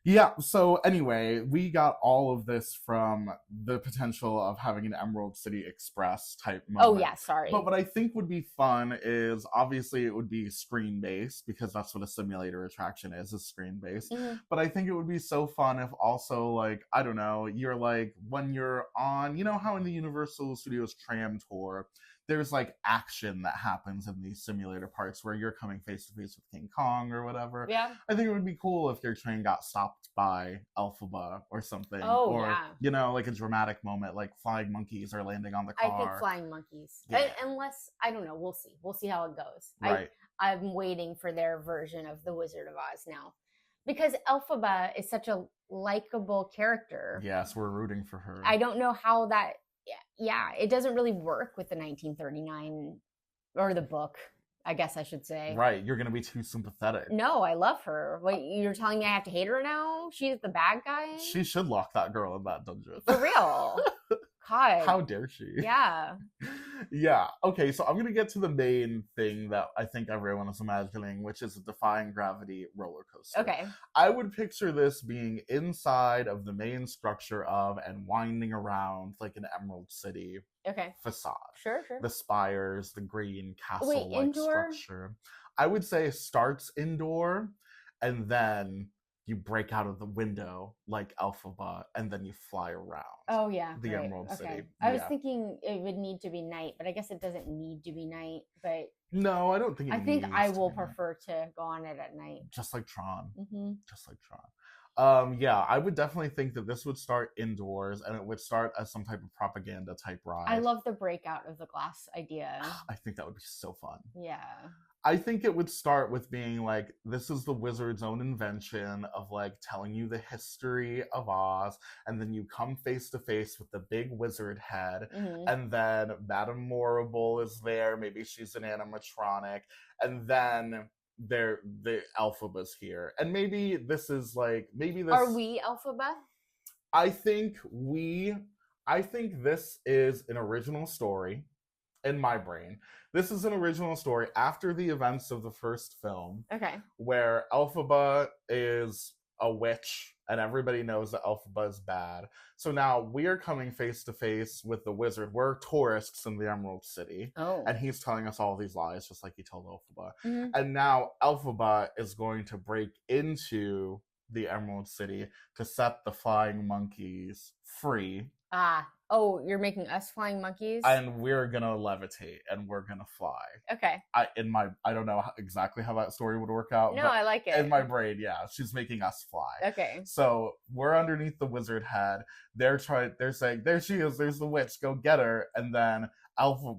Yeah, so anyway, we got all of this from the potential of having an Emerald City Express type moment. Oh, yeah, sorry. But what I think would be fun is, obviously, it would be screen-based, because that's what a simulator attraction is screen-based. Mm-hmm. But I think it would be so fun if also, like, I don't know, you're like, when you're on, you know how in the Universal Studios tram tour, there's like action that happens in these simulator parts where you're coming face to face with King Kong or whatever. Yeah. I think it would be cool if your train got stopped by Elphaba or something. Oh, or, yeah. you know, like a dramatic moment, like flying monkeys are landing on the car. I think flying monkeys. Yeah. Unless, I don't know, we'll see. We'll see how it goes. Right. I'm waiting for their version of The Wizard of Oz now. Because Elphaba is such a likable character. Yes, we're rooting for her. I don't know how that, it doesn't really work with the 1939, or the book, I guess I should say. Right, you're going to be too sympathetic. No, I love her. Wait, you're telling me I have to hate her now? She's the bad guy? She should lock that girl in that dungeon. For real. God. How dare she? Yeah. Yeah. Okay, so I'm going to get to the main thing that I think everyone is imagining, which is a defying gravity roller coaster. Okay. I would picture this being inside of the main structure of and winding around like an Emerald City facade. Sure. The spires, the green castle-like structure. I would say it starts indoor, and then you break out of the window like Elphaba, and then you fly around. Oh, yeah. The Emerald City. I was thinking it would need to be night, but I guess it doesn't need to be night. But no, I don't think it I think needs I to will be. prefer to go on it at night. Just like Tron. Mm-hmm. Just like Tron. Yeah, I would definitely think that this would start indoors, and it would start as some type of propaganda type ride. I love the breakout of the glass idea. I think that would be so fun. Yeah. I think it would start with being like, this is the wizard's own invention of like telling you the history of Oz, and then you come face to face with the big wizard head, and then Madame Morrible is there, maybe she's an animatronic, and then the Elphaba's here. And maybe this is like, Are we Elphaba? I think this is an original story in my brain. This is an original story after the events of the first film. Okay. Where Elphaba is a witch and everybody knows that Elphaba is bad. So now we're coming face to face with the wizard. We're tourists in the Emerald City. Oh. And he's telling us all these lies just like he told Elphaba. Mm-hmm. And now Elphaba is going to break into the Emerald City to set the flying monkeys free. Oh, you're making us flying monkeys? And we're gonna levitate and we're gonna fly. Okay. I don't know exactly how that story would work out. No, but I like it. in my brain, yeah, she's making us fly. Okay. So we're underneath the wizard head. They're saying, there she is, there's the witch, go get her. And then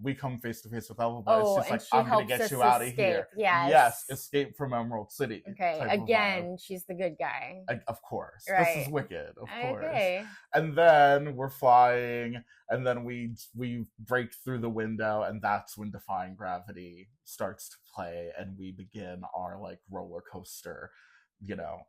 we come face to face with Elphaba. Oh, she's like, she I'm gonna get you out of here. Yes, escape from Emerald City. Okay, again, she's the good guy. Of course. Right. This is wicked, of course. Okay. And then we're flying, and then we break through the window, and that's when Defying Gravity starts to play, and we begin our like roller coaster,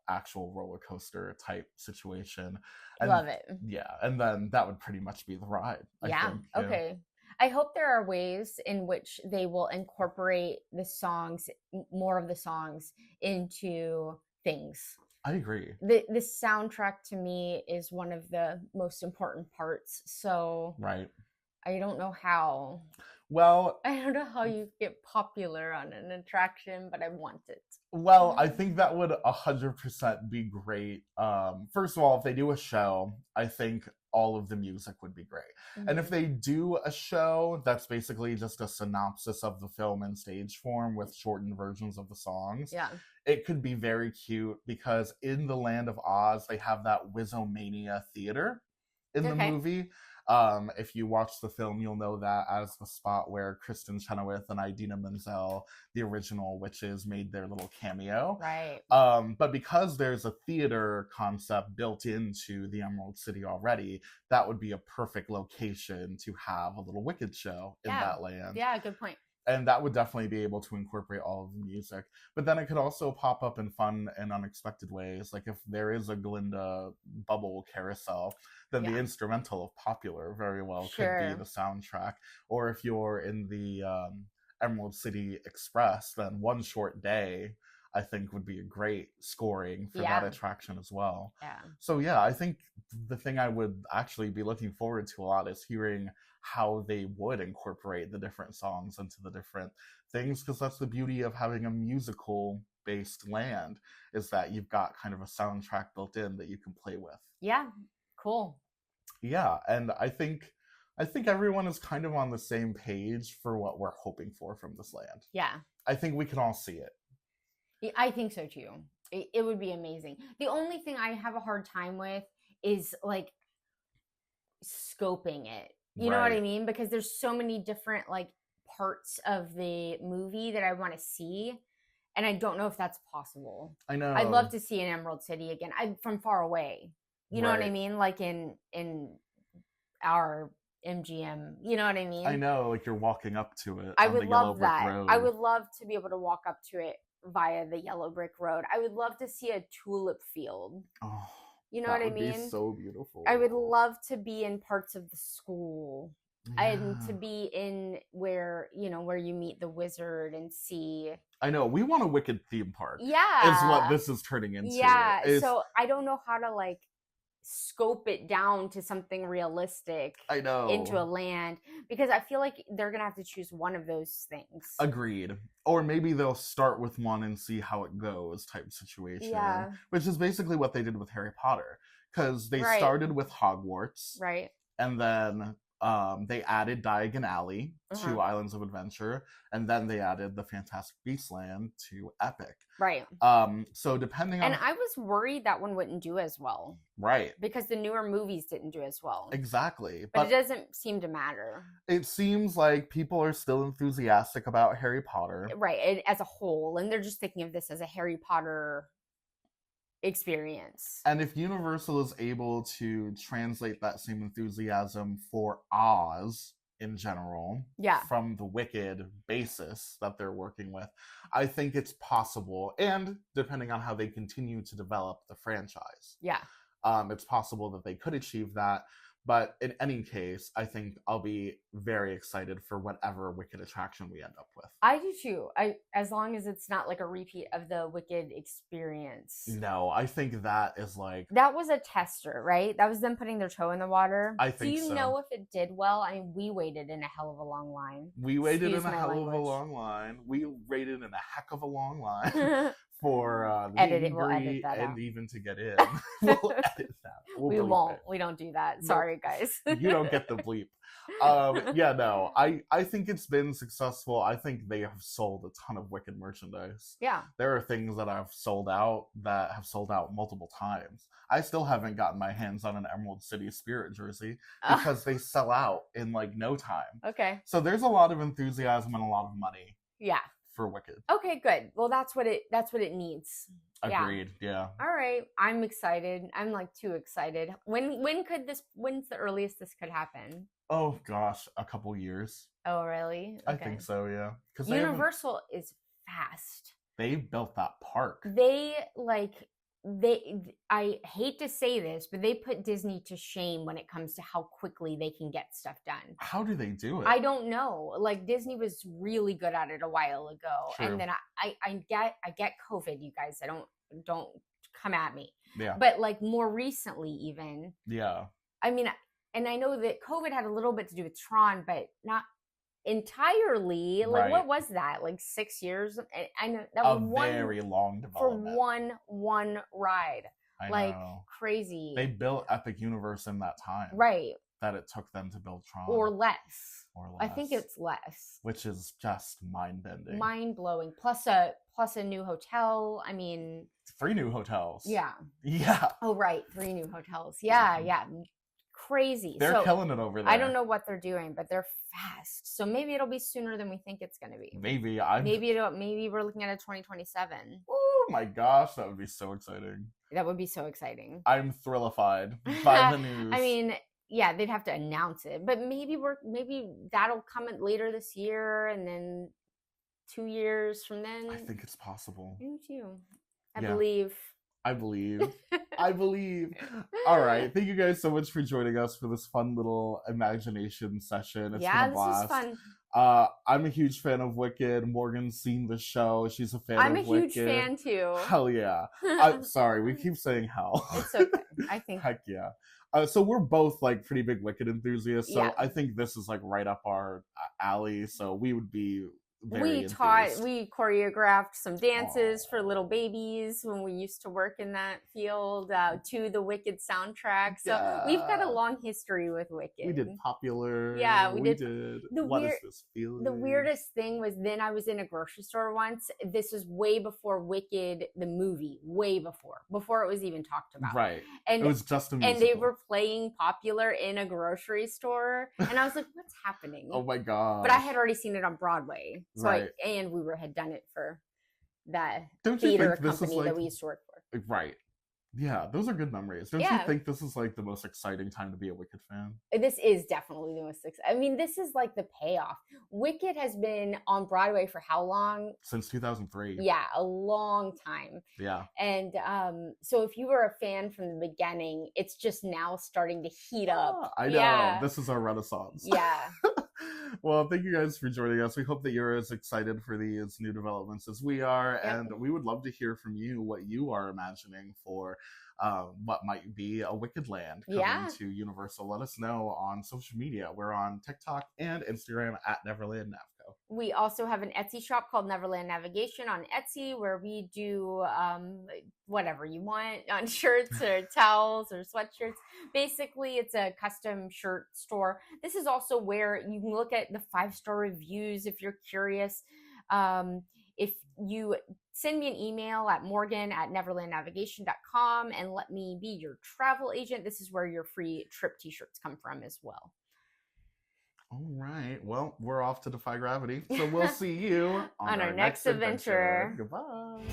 actual roller coaster type situation. And, love it. Yeah, and then that would pretty much be the ride. I think. Okay. I hope there are ways in which they will incorporate more of the songs into things. I agree. The soundtrack to me is one of the most important parts. So Right. I don't know how. Well, I don't know how you get popular on an attraction, but I want it. Well, I think that would 100% be great. First of all, if they do a show, I think all of the music would be great. And if Mhm. they do a show that's basically just a synopsis of the film in stage form with shortened versions of the songs, Yeah. it could be very cute because in the Land of Oz, they have that Wizomania theater in the Okay. movie. If you watch the film, you'll know that as the spot where Kristen Chenoweth and Idina Menzel, the original witches, made their little cameo. Right. But because there's a theater concept built into the Emerald City already, that would be a perfect location to have a little Wicked show in Yeah. that land. Yeah, good point. And that would definitely be able to incorporate all of the music. But then it could also pop up in fun and unexpected ways. Like if there is a Glinda bubble carousel, then the Yeah. instrumental of Popular very well could be Sure. the soundtrack. Or if you're in the Emerald City Express, then One Short Day, I think, would be a great scoring for that Yeah. attraction as well. Yeah. So yeah, I think the thing I would actually be looking forward to a lot is hearing how they would incorporate the different songs into the different things, because that's the beauty of having a musical based land, is that you've got kind of a soundtrack built in that you can play with. Yeah. Cool. Yeah, and I think everyone is kind of on the same page for what we're hoping for from this land. Yeah. I think we can all see it. I think so too. It would be amazing. The only thing I have a hard time with is like scoping it. You know what I Right. mean? Because there's so many different like parts of the movie that I want to see, and I don't know if that's possible. I know. I'd love to see an Emerald City again. I from far away. You know what I Right. mean? Like in our MGM. You know what I mean? I know, like you're walking up to it I on would the yellow love brick that. road. I would love to be able to walk up to it via the yellow brick road. I would love to see a tulip field. Oh, You know that what I would be mean? so beautiful. I would love to be in parts of the school and to Yeah. be in where, where you meet the wizard and see. I know. We want a Wicked theme park. Yeah. Is what this is turning into. Yeah. It's- So I don't know how to like scope it down to something realistic I know. into a land, because I feel like they're gonna have to choose one of those things. Agreed. Or maybe they'll start with one and see how it goes type situation. Yeah. Which is basically what they did with Harry Potter. Because they Right. started with Hogwarts. Right. And then they added Diagon Alley to Uh-huh. Islands of Adventure. And then they added the Fantastic Beasts Land to Epic. Right. So depending on... And I was worried that one wouldn't do as well Right. because the newer movies didn't do as well. Exactly. But it doesn't seem to matter. It seems like people are still enthusiastic about Harry Potter. Right. As a whole. And they're just thinking of this as a Harry Potter experience. And if Universal is able to translate that same enthusiasm for Oz in general, Yeah. from the Wicked basis that they're working with, I think it's possible. And depending on how they continue to develop the franchise, Yeah. it's possible that they could achieve that. But in any case, I think I'll be very excited for whatever Wicked attraction we end up with. I do too. As long as it's not like a repeat of the Wicked experience. No, I think that is like... That was a tester, right? That was them putting their toe in the water. I think Do you so. know if it did well? I mean, we waited in a hell of a long line. We waited Excuse in a my hell of a language. long line. We waited in a heck of a long line for the Edit meet it. and We'll edit greet that and out. even to get in. We'll edit that. We'll We bleep won't. it. We don't do that. Nope. Sorry, guys. You don't get the bleep. Yeah, no. I think it's been successful. I think they have sold a ton of Wicked merchandise. Yeah. There are things that I've sold out that have sold out multiple times. I still haven't gotten my hands on an Emerald City Spirit jersey because they sell out in like no time. Okay. So there's a lot of enthusiasm and a lot of money Yeah. for Wicked. Okay, good. Well, that's what it needs. Yeah. Agreed. Yeah. All right. I'm excited. I'm like too excited. When's the earliest this could happen? Oh gosh, a couple years. Oh, really? I think so. Yeah. Because Universal is fast. they built that park. I hate to say this, but they put Disney to shame when it comes to how quickly they can get stuff done. How do they do it? I don't know. Like Disney was really good at it a while ago, True. and then I get COVID, you guys. I don't come at me. Yeah. But like more recently, even, Yeah. I mean, and I know that COVID had a little bit to do with Tron, but not entirely. Like, what Right. was that? Like 6 years? I know that A was one very long for development. one ride. I Like know. crazy. They built Epic Universe in that time. Right. That it took them to build Tron. Or less. Or less. I think it's less. Which is just mind-bending. Mind-blowing. Plus a new hotel. I mean, 3 new hotels. yeah. Yeah. Oh, right. 3 new hotels. Yeah, yeah. Crazy. They're killing it over there. I don't know what they're doing, but they're fast. So maybe it'll be sooner than we think it's going to be. Maybe. Maybe we're looking at a 2027. Oh my gosh, that would be so exciting. That would be so exciting. I'm thrillified by the news. I mean, yeah, they'd have to announce it, but maybe that'll come in later this year, and then 2 years from then. I think it's possible. Me too. I Yeah. believe. I believe. I believe. All right. Thank you guys so much for joining us for this fun little imagination session. It's been a blast. This is fun. I'm a huge fan of Wicked. Morgan's seen the show. She's a fan of Wicked. I'm a huge fan too. Hell yeah. I'm sorry, we keep saying hell. It's okay. I think. Heck yeah. So we're both like pretty big Wicked enthusiasts. So Yeah. I think this is like right up our alley. So we would be we choreographed some dances for little babies when we used to work in that field to the Wicked soundtrack. So we've got a long history with Wicked. We did Popular. Yeah, we did. What is this feeling? The weirdest thing was then I was in a grocery store once. This was way before Wicked, the movie, way before it was even talked about. Right. And it was just a musical. And they were playing Popular in a grocery store. And I was like, what's happening? Oh my God. But I had already seen it on Broadway. So right. And we had done it for that Don't theater company that we used to work for. Right. Yeah, those are good memories. Don't you think this is like the most exciting time to be a Wicked fan? This is definitely the most exciting. I mean, this is like the payoff. Wicked has been on Broadway for how long? Since 2003. Yeah, a long time. Yeah. And so if you were a fan from the beginning, it's just now starting to heat up. I know. Yeah. This is our renaissance. Yeah. Well, thank you guys for joining us. We hope that you're as excited for these new developments as we are. Yep. And we would love to hear from you what you are imagining for what might be a Wicked Land coming to Universal. Let us know on social media. We're on TikTok and Instagram at Neverland Navco. We also have an Etsy shop called Neverland Navigation on Etsy where we do whatever you want on shirts or towels or sweatshirts. Basically, it's a custom shirt store. This is also where you can look at the 5-star reviews if you're curious. If you send me an email at morgan@neverlandnavigation.com and let me be your travel agent, this is where your free trip t-shirts come from as well. All right. Well, we're off to defy gravity. So we'll see you on our next adventure. Goodbye.